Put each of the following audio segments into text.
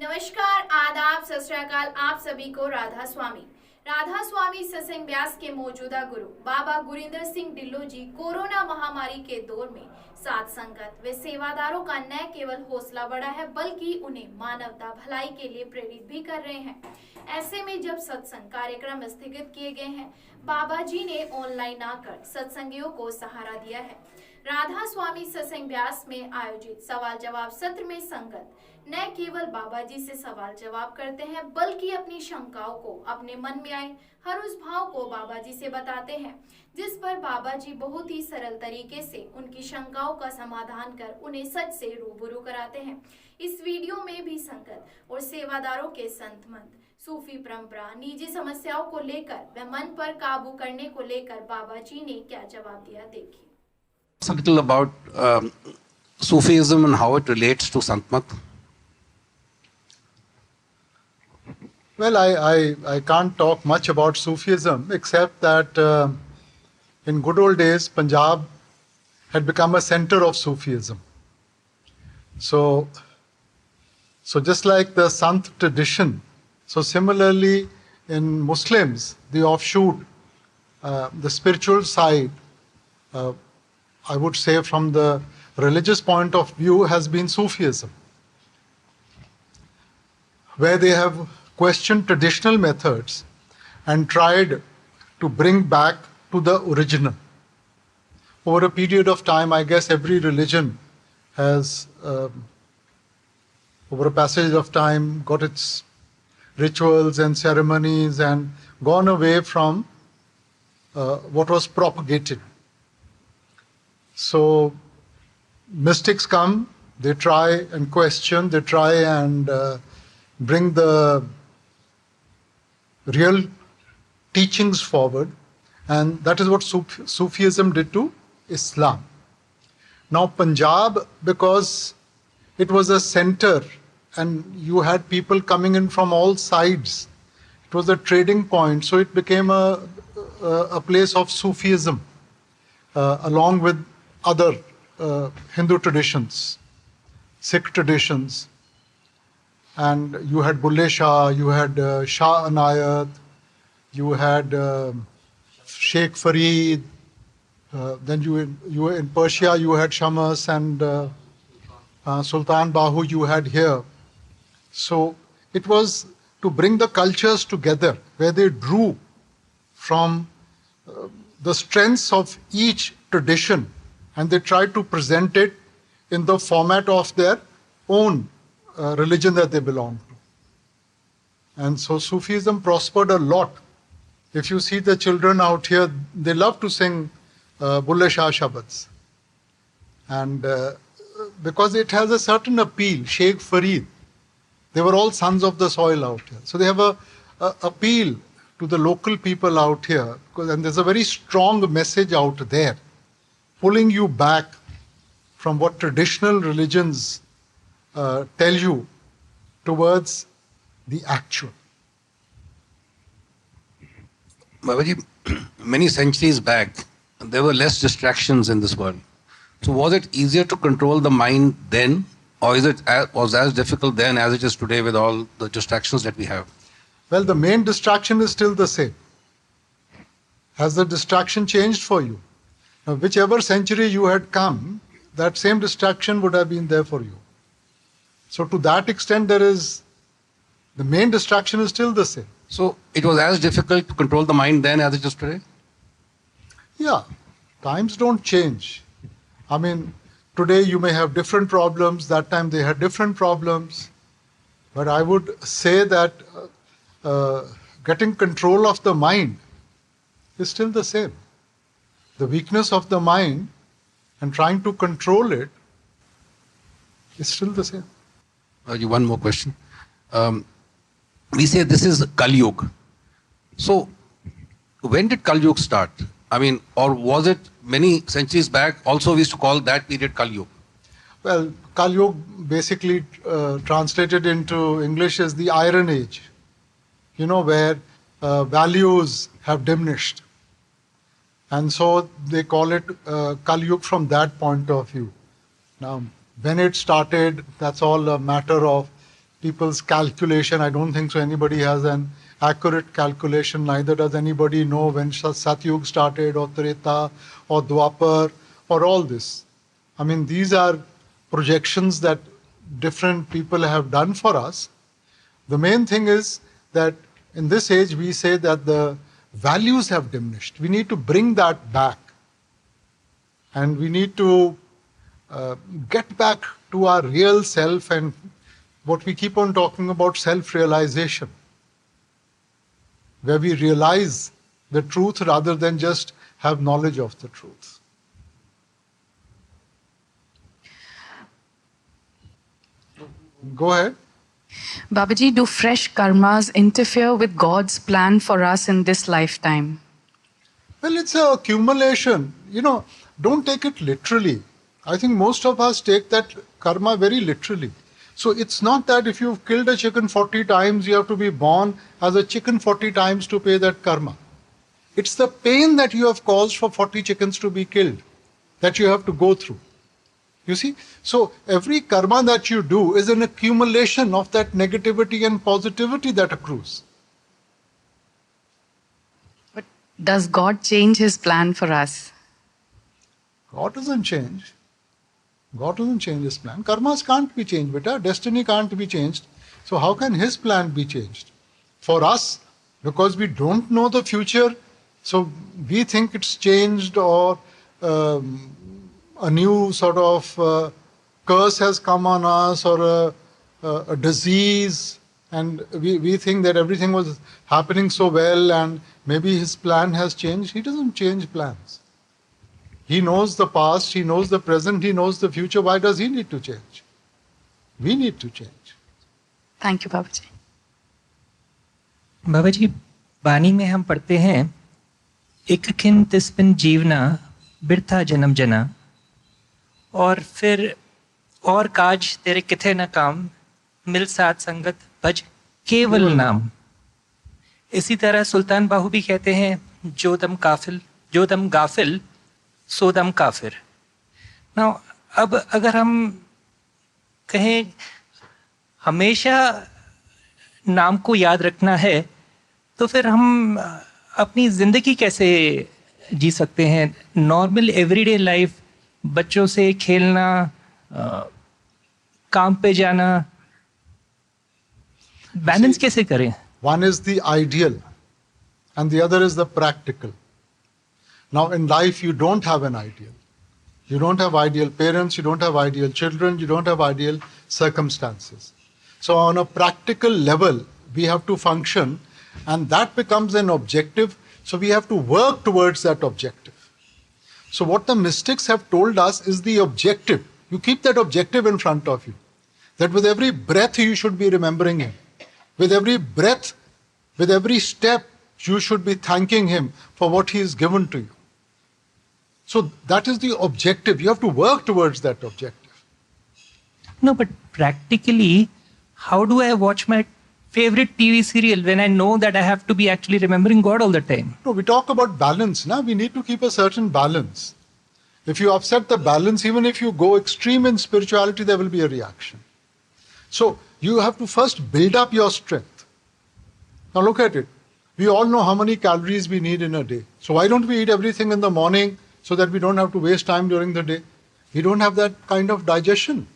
नमस्कार, आदाब, सत श्री अकाल। आप सभी को राधा स्वामी सत्संग व्यास के मौजूदा गुरु बाबा गुरिंदर सिंह ढिल्लों जी कोरोना महामारी के दौर में साथ संगत व सेवादारों का न केवल हौसला बढ़ा है बल्कि उन्हें मानवता भलाई के लिए प्रेरित भी कर रहे हैं। ऐसे में जब सत्संग कार्यक्रम स्थगित किए गए हैं, बाबा जी ने ऑनलाइन आकर सत्संगियों को सहारा दिया है। राधा स्वामी सत्संग व्यास में आयोजित सवाल जवाब सत्र में संगत न केवल बाबा जी से सवाल जवाब करते हैं बल्कि अपनी शंकाओं को अपने मन में आए हर उस भाव को बाबा जी से बताते हैं, जिस पर बाबा जी बहुत ही सरल तरीके से उनकी शंकाओं का समाधान कर उन्हें सच से रूबरू कराते हैं। इस वीडियो में भी संगत और सेवादारों के संत मंत, सूफी परंपरा, निजी समस्याओं को लेकर व मन पर काबू करने को लेकर बाबा जी ने क्या जवाब दिया, देखिए। A little about Sufism and how it relates to Santmat. Well, I can't talk much about Sufism except that in good old days, Punjab had become a center of Sufism. So just like the Sant tradition, so similarly in Muslims, the offshoot, the spiritual side, I would say from the religious point of view, has been Sufism, where they have questioned traditional methods and tried to bring back to the original. Over a period of time, I guess every religion has, over a passage of time, got its rituals and ceremonies and gone away from what was propagated. So mystics come, they try and question, they try and bring the real teachings forward, and that is what Sufism did to Islam. Now Punjab, because it was a center and you had people coming in from all sides, it was a trading point, so it became a place of Sufism along with other Hindu traditions, Sikh traditions. And you had Bulle Shah, you had Shah Anayat, you had Sheikh Farid, then you were in Persia, you had Shams, and Sultan Bahu you had here. So it was to bring the cultures together, where they drew from the strengths of each tradition and they tried to present it in the format of their own religion that they belong to. And so Sufism prospered a lot. If you see the children out here, they love to sing Bulle Shah Shabads. And because it has a certain appeal, Sheikh Farid, they were all sons of the soil out here. So they have a appeal to the local people out here, and there's a very strong message out there, pulling you back from what traditional religions tell you towards the actual. Babaji, many centuries back, there were less distractions in this world. So was it easier to control the mind then, or was as difficult then as it is today with all the distractions that we have? Well, the main distraction is still the same. Has the distraction changed for you? Now, whichever century you had come, that same distraction would have been there for you. So to that extent, the main distraction is still the same. So it was as difficult to control the mind then as it is today? Yeah, times don't change. I mean, today you may have different problems, that time they had different problems. But I would say that getting control of the mind is still the same. The weakness of the mind and trying to control it is still the same. One more question. We say this is Kali Yuga. So when did Kali Yuga start? I mean, or was it many centuries back also we used to call that period Kali Yuga? Well, Kali Yuga basically translated into English is the Iron Age, where values have diminished. And so they call it Kali Yuga from that point of view. Now, when it started, that's all a matter of people's calculation. I don't think so anybody has an accurate calculation. Neither does anybody know when Satyug started, or Treta, or Dwapar, or all this. I mean, these are projections that different people have done for us. The main thing is that in this age we say that the values have diminished. We need to bring that back. And we need to get back to our real self and what we keep on talking about, self-realization, where we realize the truth rather than just have knowledge of the truth. Go ahead. Babaji, do fresh karmas interfere with God's plan for us in this lifetime? Well, it's a accumulation. Don't take it literally. I think most of us take that karma very literally. So it's not that if you've killed a chicken 40 times, you have to be born as a chicken 40 times to pay that karma. It's the pain that you have caused for 40 chickens to be killed that you have to go through. You see? So every karma that you do is an accumulation of that negativity and positivity that accrues. But does God change his plan for us? God doesn't change. God doesn't change his plan. Karmas can't be changed, beta. Destiny can't be changed. So how can his plan be changed? For us, because we don't know the future, so we think it's changed, or a new sort of curse has come on us, or a disease, and we think that everything was happening so well and maybe his plan has changed. He doesn't change plans. He knows the past, he knows the present, he knows the future. Why does he need to change? We need to change. Thank you, Babaji. बाबाजी, बानी में हम पढ़ते हैं, एक खिन तिस्पिन जीवना बिरथा जन्म जना, और फिर और काज तेरे किथे न काम, मिल साथ संगत भज केवल नाम. इसी तरह सुल्तान बाहू भी कहते हैं, जो दम गाफिल सो दम काफिर. नाउ अब अगर हम कहें हमेशा नाम को याद रखना है, तो फिर हम अपनी जिंदगी कैसे जी सकते हैं? नॉर्मल एवरीडे लाइफ, बच्चों से खेलना, काम पे जाना, बैलेंस कैसे करें? One is the ideal and the other is the practical. Now in life you don't have an ideal. You don't have ideal parents, you don't have ideal children, you don't have ideal circumstances. So on a practical level, we have to function, and that becomes an objective. So we have to work towards that objective. So what the mystics have told us is the objective. You keep that objective in front of you. That with every breath you should be remembering him. With every breath, with every step, you should be thanking him for what he has given to you. So that is the objective. You have to work towards that objective. No, but practically, how do I watch my favorite TV serial when I know that I have to be actually remembering God all the time? No, we talk about balance. Now we need to keep a certain balance. If you upset the balance, even if you go extreme in spirituality, there will be a reaction. So you have to first build up your strength. Now look at it. We all know how many calories we need in a day. So why don't we eat everything in the morning so that we don't have to waste time during the day? We don't have that kind of digestion.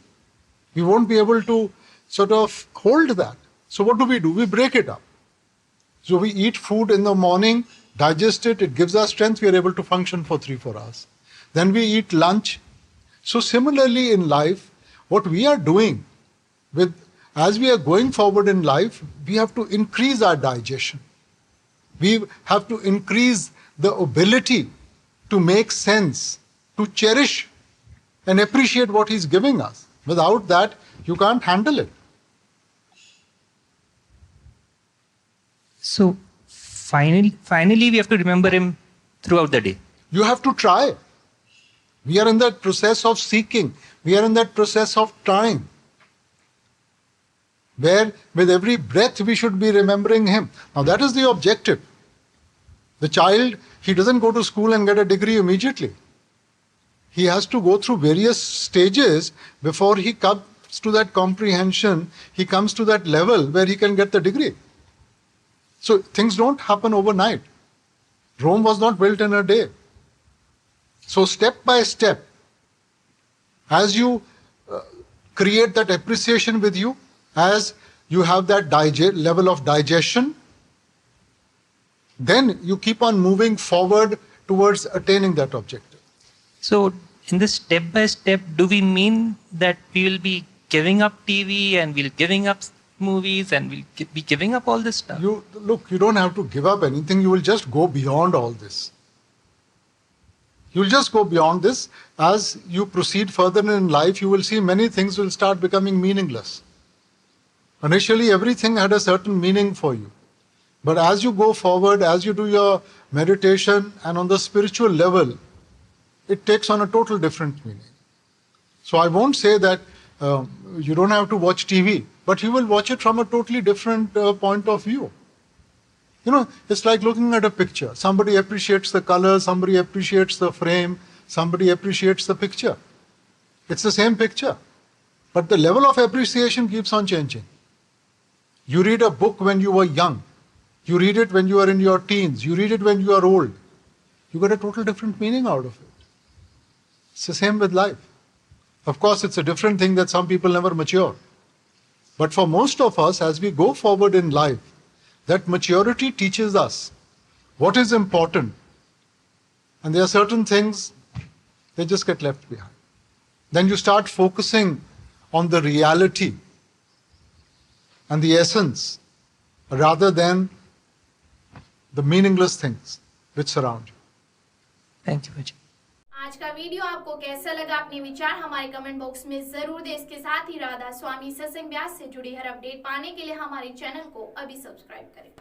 We won't be able to sort of hold that. So what do? We break it up. So we eat food in the morning, digest it, it gives us strength, we are able to function for 3-4 hours. Then we eat lunch. So similarly in life, what we are doing as we are going forward in life, we have to increase our digestion. We have to increase the ability to make sense, to cherish and appreciate what he's giving us. Without that, you can't handle it. So finally we have to remember him throughout the day. You have to try. We are in that process of seeking. We are in that process of trying. Where with every breath we should be remembering him. Now that is the objective. The child, he doesn't go to school and get a degree immediately. He has to go through various stages before he comes to that comprehension, he comes to that level where he can get the degree. So things don't happen overnight. Rome was not built in a day. So step by step, as you create that appreciation with you, as you have that level of digestion, then you keep on moving forward towards attaining that objective. So, in this step by step, do we mean that we will be giving up TV and we'll giving up movies and we'll be giving up all this stuff? You don't have to give up anything. You will just go beyond all this. You'll just go beyond this. As you proceed further in life, you will see many things will start becoming meaningless. Initially, everything had a certain meaning for you. But as you go forward, as you do your meditation and on the spiritual level, it takes on a total different meaning. So I won't say that you don't have to watch TV, but you will watch it from a totally different point of view. You know, it's like looking at a picture. Somebody appreciates the color, somebody appreciates the frame, somebody appreciates the picture. It's the same picture, but the level of appreciation keeps on changing. You read a book when you were young. You read it when you are in your teens. You read it when you are old. You get a total different meaning out of it. It's the same with life. Of course, it's a different thing that some people never mature. But for most of us, as we go forward in life, that maturity teaches us what is important. And there are certain things, they just get left behind. Then you start focusing on the reality and the essence rather than the meaningless things which surround you. Thank you, Vijay. आज का video आपको कैसा लगा, अपने विचार हमारे comment box में जरूर दें। इसके साथ ही राधा स्वामी सत्संग व्यास से जुड़ी हर अपडेट पाने के लिए हमारे चैनल को अभी सब्सक्राइब करें।